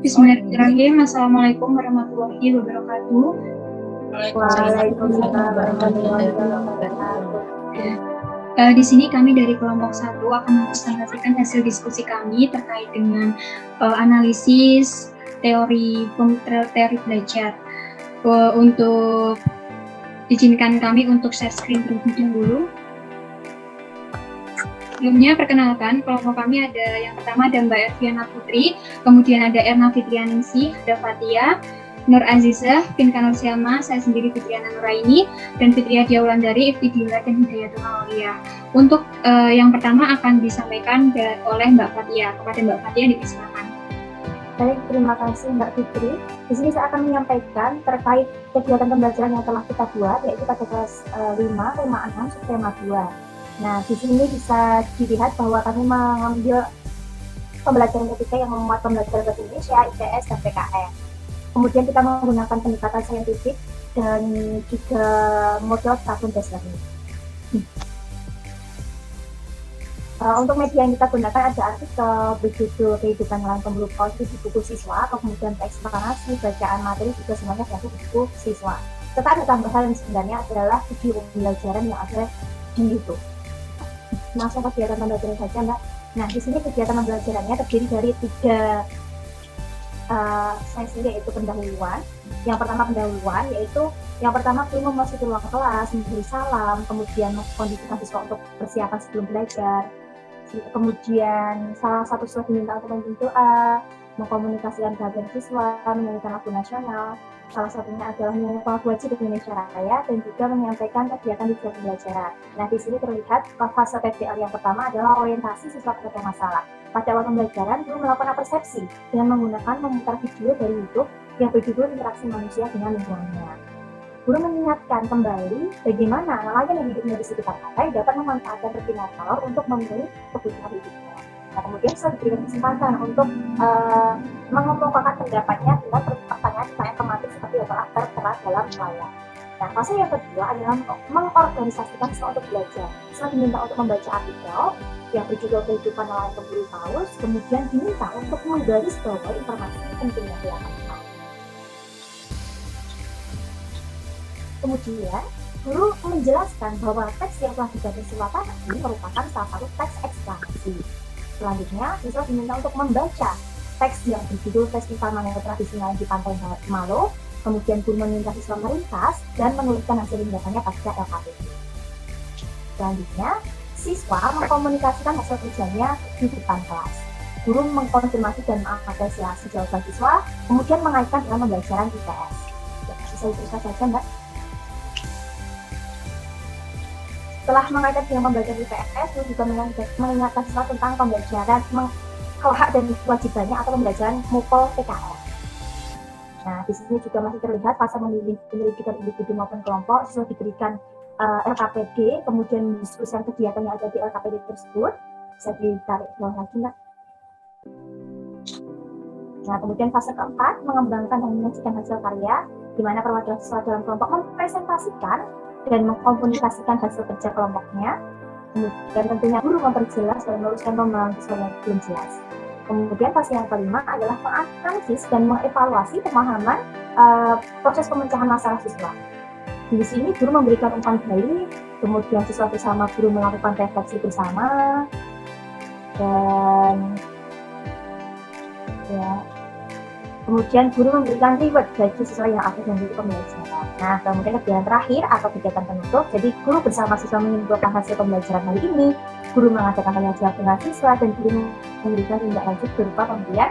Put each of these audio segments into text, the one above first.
Bismillahirrahmanirrahim. Assalamualaikum warahmatullahi wabarakatuh. Waalaikumsalam warahmatullahi wabarakatuh. Di sini kami dari kelompok 1 akan mempresentasikan hasil diskusi kami terkait dengan analisis teori belajar. Untuk izinkan kami untuk share screen terlebih dahulu. Sebelumnya perkenalkan, kelompok kami ada yang pertama ada Mbak Erviana Putri, kemudian ada Erna Fitrianingsih, ada Fatia, Nur Azizah, Pinka Nur Selma, saya sendiri Fitriana Nuraini, dan Fitria Diaulandari, Iftidila, dan Hidayatul Aulia. Untuk yang pertama akan disampaikan oleh Mbak Fatia. Kepada Mbak Fatia dipersilakan. Baik, terima kasih Mbak Fitri. Di sini saya akan menyampaikan terkait kegiatan pembelajaran yang telah kita buat, yaitu pada kelas 5, tema 6, subtema 2. Nah, di sini bisa dilihat bahwa kami mengambil pembelajaran ketika yang memuat pembelajaran bahasa Indonesia, IPS, dan PKN. Kemudian kita menggunakan pendekatan saintifik dan juga model tahun dasar ini. Untuk media yang kita gunakan ada artikel berjudul Kehidupan Lain Pemburu Politik di buku siswa, kemudian teks eksplanasi, bacaan materi juga semuanya dari buku siswa. Serta ada tambahan yang sebenarnya adalah video pembelajaran yang ada di YouTube. Langsung kegiatan pembelajaran saja, Mbak. Nah, di sini kegiatan pembelajarannya terdiri dari 3 sesi, yaitu pendahuluan. Yang pertama pendahuluan, yaitu yang pertama guru memasuki ruang kelas, memberi salam, kemudian mengkondisikan siswa untuk persiapan sebelum belajar. Kemudian salah satu siswa diminta untuk memimpin doa, mengkomunikasikan kehadiran siswa, menyanyikan lagu nasional. Salah satunya adalah menyanyikan lagu wajib Indonesia Raya dan juga menyampaikan kegiatan di pembelajaran. Nah, di sini terlihat fase PBL yang pertama adalah orientasi siswa terhadap masalah. Pada awal pembelajaran, guru melakukan persepsi dengan menggunakan memutar video dari YouTube yang berjudul Interaksi Manusia dengan Lingkungannya. Guru mengingatkan kembali bagaimana nelayan yang hidupnya di sekitar pantai dapat memanfaatkan terpinator untuk memenuhi kebutuhan hidupnya. Nah, kemudian saya diberikan kesempatan untuk mengemukakan pendapatnya dengan pertanyaan tematik seperti adalah tertera dalam layar. Nah, fase yang kedua adalah mengorganisasikan siswa untuk belajar. Siswa diminta untuk membaca artikel yang berjudul Kehidupan Nelayan Pemburu Paus, kemudian diminta untuk menggarisbawahi informasi penting yang dia akan. Kemudian, guru menjelaskan bahwa teks yang telah dibaca siswa tadi merupakan salah satu teks eksplanasi. Selanjutnya, siswa diminta untuk membaca teks yang berjudul Festival Mangga Tradisional di Pantai Malo. Kemudian guru meminta siswa meringkas dan menuliskan hasil tindakannya pasca LKPD. Selanjutnya, siswa mengkomunikasikan hasil kerjanya di depan kelas. Guru mengkonfirmasi dan mengapresiasi jawaban siswa, kemudian mengaitkan dengan pembelajaran IPS. Ya, bisa diteruskan saja, Mbak. Setelah mengaitkan dengan pembelajaran IPS, guru juga mengingatkan siswa tentang pembelajaran hak dan kewajibannya atau pembelajaran MUPO PKN. Nah, di sini juga masih terlihat fase penyelidikan individu maupun kelompok. Siswa diberikan LKPD, kemudian diskusikan kegiatan yang ada di LKPD tersebut. Bisa ditarik bawah lagi, Mbak. Nah, kemudian fase keempat, mengembangkan dan menyajikan hasil karya, di mana perwakilan siswa dalam kelompok mempresentasikan dan mengkomunikasikan hasil kerja kelompoknya. Kemudian tentunya guru memperjelas dan meluruskan pemahaman siswa yang belum jelas. Kemudian fase yang kelima adalah menganalisis dan mengevaluasi pemahaman proses pemecahan masalah siswa. Di sini guru memberikan umpan balik, kemudian siswa bersama guru melakukan refleksi bersama, dan ya, kemudian guru memberikan reward bagi siswa yang aktif dan pembelajaran. Nah, kemudian kegiatan terakhir atau kegiatan penutup, jadi guru bersama siswa menyimpulkan hasil pembelajaran hari ini, guru mengadakan pengajian dengan siswa, dan guru memberikan tindak lanjut berupa pemberian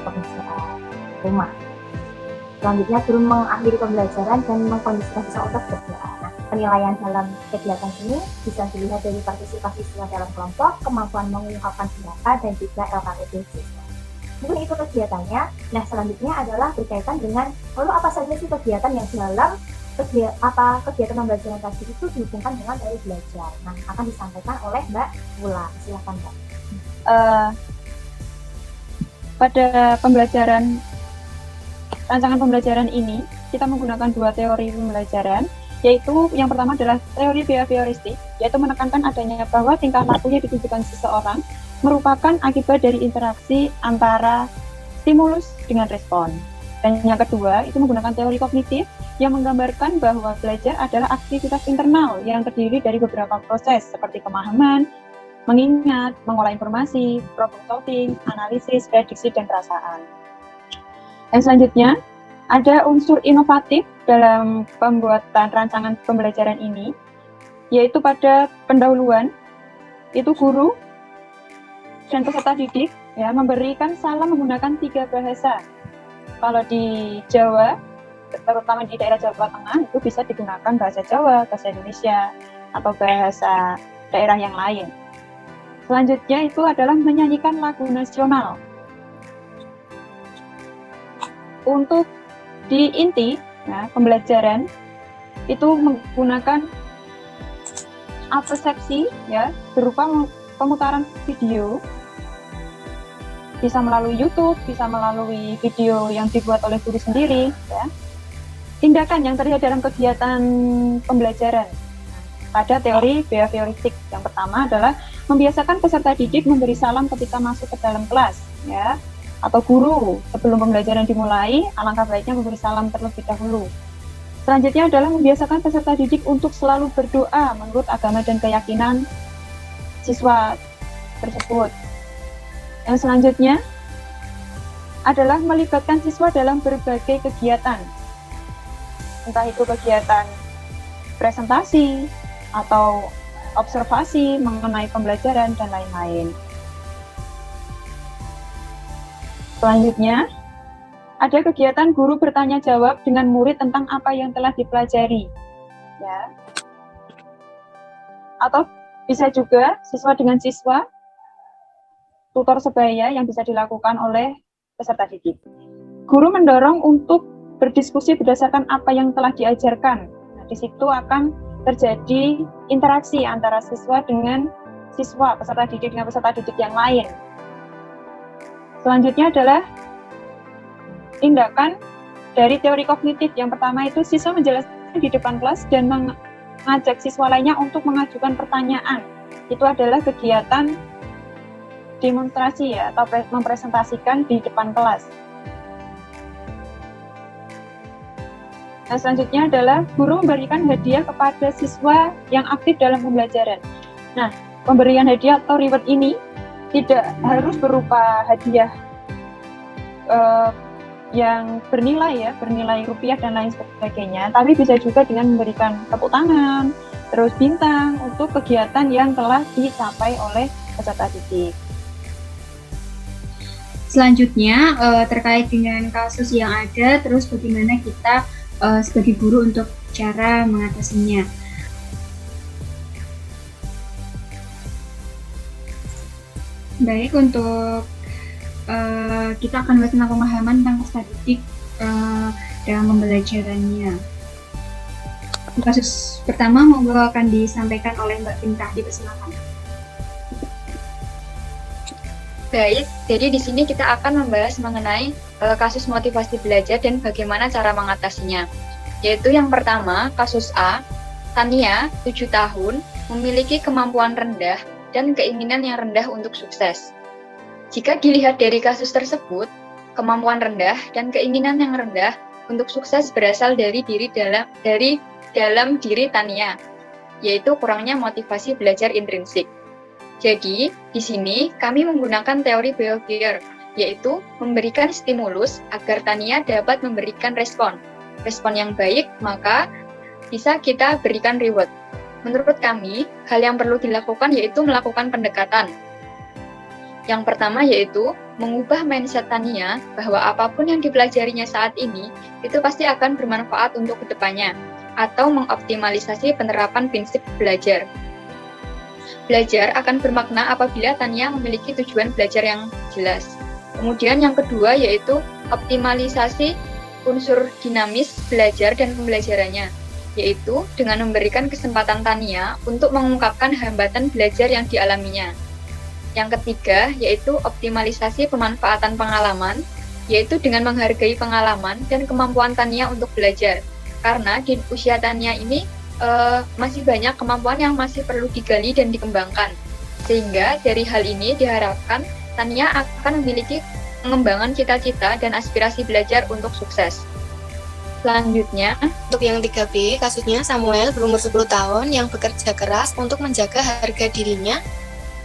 pekerjaan rumah. Selanjutnya, guru mengakhiri pembelajaran dan mengkondisikan siswa untuk berdoa. Nah, penilaian dalam kegiatan ini bisa dilihat dari partisipasi siswa dalam kelompok, kemampuan mengungkapkan pendapat, dan juga LKPD siswa. Mungkin itu kegiatannya. Nah, selanjutnya adalah berkaitan dengan lalu apa saja sih kegiatan yang dalam kegiatan pembelajaran tadi itu dihubungkan dengan teori belajar. Nah, akan disampaikan oleh Mbak Wula. Silakan, Mbak. Pada rancangan pembelajaran ini, kita menggunakan 2 teori pembelajaran, yaitu yang pertama adalah teori behavioristik, yaitu menekankan adanya bahwa tingkah laku yang ditunjukkan seseorang merupakan akibat dari interaksi antara stimulus dengan respon. Dan yang kedua, itu menggunakan teori kognitif yang menggambarkan bahwa belajar adalah aktivitas internal yang terdiri dari beberapa proses seperti pemahaman, mengingat, mengolah informasi, problem solving, analisis, prediksi, dan perasaan. Dan selanjutnya, ada unsur inovatif dalam pembuatan rancangan pembelajaran ini, yaitu pada pendahuluan, itu guru dan peserta didik ya memberikan salam menggunakan 3 bahasa. Kalau di Jawa, terutama di daerah Jawa Tengah, itu bisa digunakan bahasa Jawa, bahasa Indonesia, atau bahasa daerah yang lain. Selanjutnya itu adalah menyanyikan lagu nasional. Untuk di inti ya, pembelajaran itu menggunakan persepsi ya berupa pemutaran video, bisa melalui YouTube, bisa melalui video yang dibuat oleh guru sendiri ya. Tindakan yang terlihat dalam kegiatan pembelajaran pada teori behavioristik. Yang pertama adalah membiasakan peserta didik memberi salam ketika masuk ke dalam kelas ya, atau guru sebelum pembelajaran dimulai, alangkah baiknya memberi salam terlebih dahulu. Selanjutnya adalah membiasakan peserta didik untuk selalu berdoa menurut agama dan keyakinan siswa tersebut. Yang selanjutnya adalah melibatkan siswa dalam berbagai kegiatan, entah itu kegiatan presentasi atau observasi mengenai pembelajaran dan lain-lain. Selanjutnya, ada kegiatan guru bertanya jawab dengan murid tentang apa yang telah dipelajari. Ya. Atau bisa juga siswa dengan siswa, tutor sebaya yang bisa dilakukan oleh peserta didik. Guru mendorong untuk berdiskusi berdasarkan apa yang telah diajarkan. Nah, di situ akan terjadi interaksi antara siswa dengan siswa, peserta didik dengan peserta didik yang lain. Selanjutnya adalah tindakan dari teori kognitif. Yang pertama itu siswa menjelaskan di depan kelas dan mengajak siswa lainnya untuk mengajukan pertanyaan. Itu adalah kegiatan demonstrasi ya, atau mempresentasikan di depan kelas. Nah, selanjutnya adalah guru memberikan hadiah kepada siswa yang aktif dalam pembelajaran. Nah, pemberian hadiah atau reward ini tidak harus berupa hadiah yang bernilai ya, bernilai rupiah dan lain sebagainya, tapi bisa juga dengan memberikan tepuk tangan, terus bintang untuk kegiatan yang telah dicapai oleh peserta didik. Selanjutnya terkait dengan kasus yang ada, terus bagaimana kita sebagai guru untuk cara mengatasinya. Baik, untuk kita akan bahas tentang pemahaman tentang peserta didik dalam pembelajarannya. Kasus pertama monggo akan disampaikan oleh Mbak Pinta, dipersilakan. Baik, jadi di sini kita akan membahas mengenai kasus motivasi belajar dan bagaimana cara mengatasinya. Yaitu yang pertama, kasus A, Tania, 7 tahun, memiliki kemampuan rendah dan keinginan yang rendah untuk sukses. Jika dilihat dari kasus tersebut, kemampuan rendah dan keinginan yang rendah untuk sukses berasal dari dalam diri Tania, yaitu kurangnya motivasi belajar intrinsik. Jadi, di sini kami menggunakan teori behavior, yaitu memberikan stimulus agar Tania dapat memberikan respon. Respon yang baik, maka bisa kita berikan reward. Menurut kami, hal yang perlu dilakukan yaitu melakukan pendekatan. Yang pertama yaitu mengubah mindset Tania bahwa apapun yang dipelajarinya saat ini, itu pasti akan bermanfaat untuk kedepannya, atau mengoptimalisasi penerapan prinsip belajar. Belajar akan bermakna apabila Tania memiliki tujuan belajar yang jelas. Kemudian yang kedua yaitu optimalisasi unsur dinamis belajar dan pembelajarannya, yaitu dengan memberikan kesempatan Tania untuk mengungkapkan hambatan belajar yang dialaminya. Yang ketiga yaitu optimalisasi pemanfaatan pengalaman, yaitu dengan menghargai pengalaman dan kemampuan Tania untuk belajar. Karena di usia Tania ini masih banyak kemampuan yang masih perlu digali dan dikembangkan. Sehingga dari hal ini diharapkan Tania akan memiliki pengembangan cita-cita dan aspirasi belajar untuk sukses. Selanjutnya, Untuk yang 3B, kasusnya Samuel berumur 10 tahun yang bekerja keras untuk menjaga harga dirinya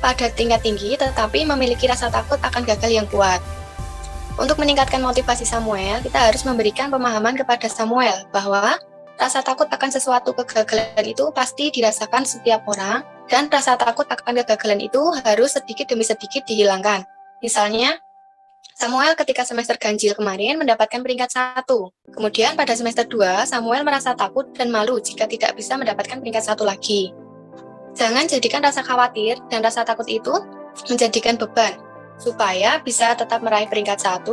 pada tingkat tinggi tetapi memiliki rasa takut akan gagal yang kuat. Untuk meningkatkan motivasi Samuel, kita harus memberikan pemahaman kepada Samuel bahwa rasa takut akan sesuatu kegagalan itu pasti dirasakan setiap orang dan rasa takut akan kegagalan itu harus sedikit demi sedikit dihilangkan. Misalnya, Samuel ketika semester ganjil kemarin mendapatkan peringkat 1. Kemudian pada semester 2, Samuel merasa takut dan malu jika tidak bisa mendapatkan peringkat 1 lagi. Jangan jadikan rasa khawatir dan rasa takut itu menjadikan beban. Supaya bisa tetap meraih peringkat 1,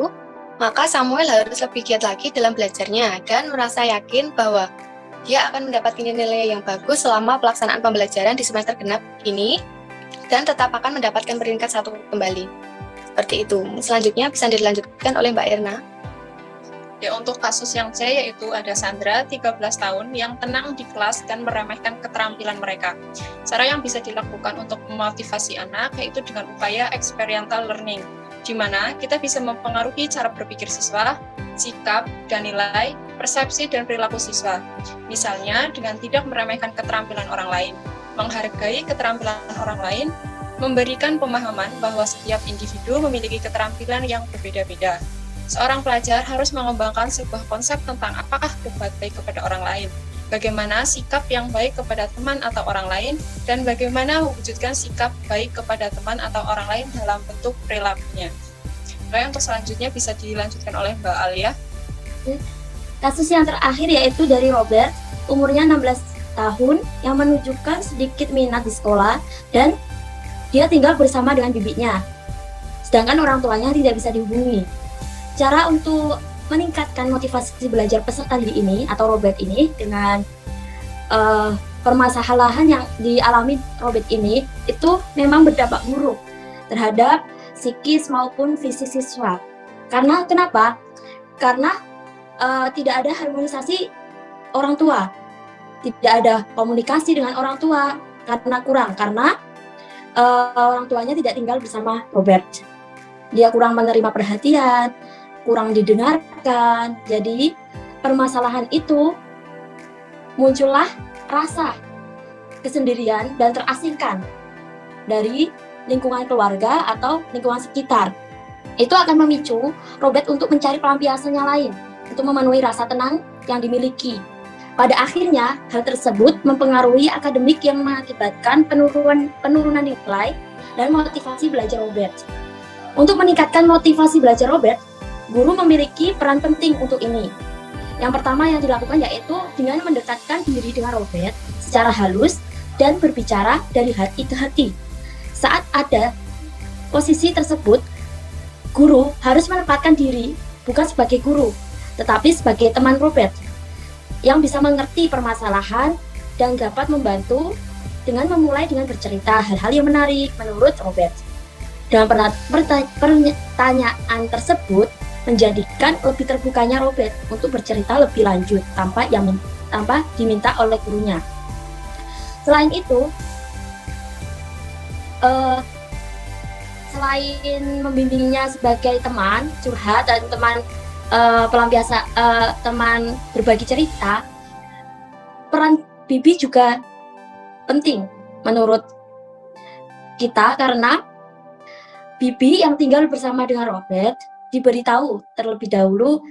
maka Samuel harus lebih giat lagi dalam belajarnya dan merasa yakin bahwa dia akan mendapatkan nilai yang bagus selama pelaksanaan pembelajaran di semester genap ini dan tetap akan mendapatkan peringkat 1 kembali. Seperti itu. Selanjutnya bisa dilanjutkan oleh Mbak Erna. Ya, untuk kasus yang C yaitu ada Sandra, 13 tahun, yang tenang di kelas dan meremehkan keterampilan mereka. Cara yang bisa dilakukan untuk memotivasi anak yaitu dengan upaya experiential learning, di mana kita bisa mempengaruhi cara berpikir siswa, sikap dan nilai, persepsi dan perilaku siswa. Misalnya dengan tidak meremehkan keterampilan orang lain, menghargai keterampilan orang lain, memberikan pemahaman bahwa setiap individu memiliki keterampilan yang berbeda-beda. Seorang pelajar harus mengembangkan sebuah konsep tentang apakah berbuat baik kepada orang lain, bagaimana sikap yang baik kepada teman atau orang lain, dan bagaimana mewujudkan sikap baik kepada teman atau orang lain dalam bentuk perilakunya. Baik, untuk selanjutnya bisa dilanjutkan oleh Mbak Alia. Kasus yang terakhir yaitu dari Robert, umurnya 16 tahun, yang menunjukkan sedikit minat di sekolah dan dia tinggal bersama dengan bibinya, sedangkan orang tuanya tidak bisa dihubungi. Cara untuk meningkatkan motivasi belajar peserta didik ini atau Robert ini dengan permasalahan yang dialami Robert ini itu memang berdampak buruk terhadap psikis maupun fisik siswa. Karena kenapa? Karena tidak ada harmonisasi orang tua, tidak ada komunikasi dengan orang tua karena orang tuanya tidak tinggal bersama Robert. Dia kurang menerima perhatian, kurang didengarkan. Jadi permasalahan itu muncullah rasa kesendirian dan terasingkan dari lingkungan keluarga atau lingkungan sekitar. Itu akan memicu Robert untuk mencari pelampiasan yang lain untuk memenuhi rasa tenang yang dimiliki. Pada akhirnya, hal tersebut mempengaruhi akademik yang mengakibatkan penurunan nilai dan motivasi belajar Robert. Untuk meningkatkan motivasi belajar Robert, guru memiliki peran penting untuk ini. Yang pertama yang dilakukan yaitu dengan mendekatkan diri dengan Robert secara halus dan berbicara dari hati ke hati. Saat ada posisi tersebut, guru harus menempatkan diri bukan sebagai guru, tetapi sebagai teman Robert yang bisa mengerti permasalahan dan dapat membantu dengan memulai dengan bercerita hal-hal yang menarik menurut Robert. Dengan pertanyaan tersebut menjadikan lebih terbukanya Robert untuk bercerita lebih lanjut tanpa diminta oleh gurunya. Selain itu, selain membimbingnya sebagai teman curhat dan teman pelampiasan, teman berbagi cerita, peran bibi juga penting menurut kita karena bibi yang tinggal bersama dengan Robert diberitahu terlebih dahulu,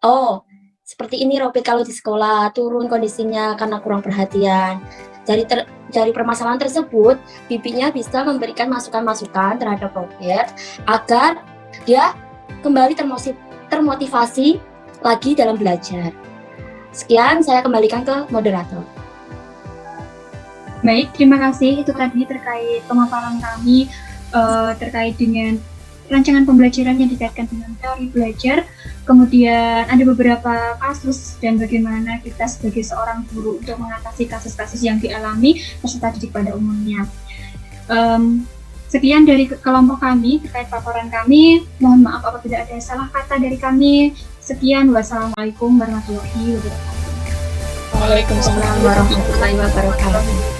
oh seperti ini Robert kalau di sekolah turun kondisinya karena kurang perhatian. Dari permasalahan tersebut, bibinya bisa memberikan masukan-masukan terhadap Robert agar dia kembali termotivasi lagi dalam belajar. Sekian, saya kembalikan ke moderator. Baik, terima kasih. Itu tadi terkait pemaparan kami terkait dengan rancangan pembelajaran yang dikaitkan dengan teori belajar. Kemudian ada beberapa kasus dan bagaimana kita sebagai seorang guru untuk mengatasi kasus-kasus yang dialami peserta didik pada umumnya. Sekian dari kelompok kami terkait paparan kami. Mohon maaf apabila ada salah kata dari kami. Sekian, wassalamualaikum warahmatullahi wabarakatuh. Waalaikumsalam warahmatullahi wabarakatuh.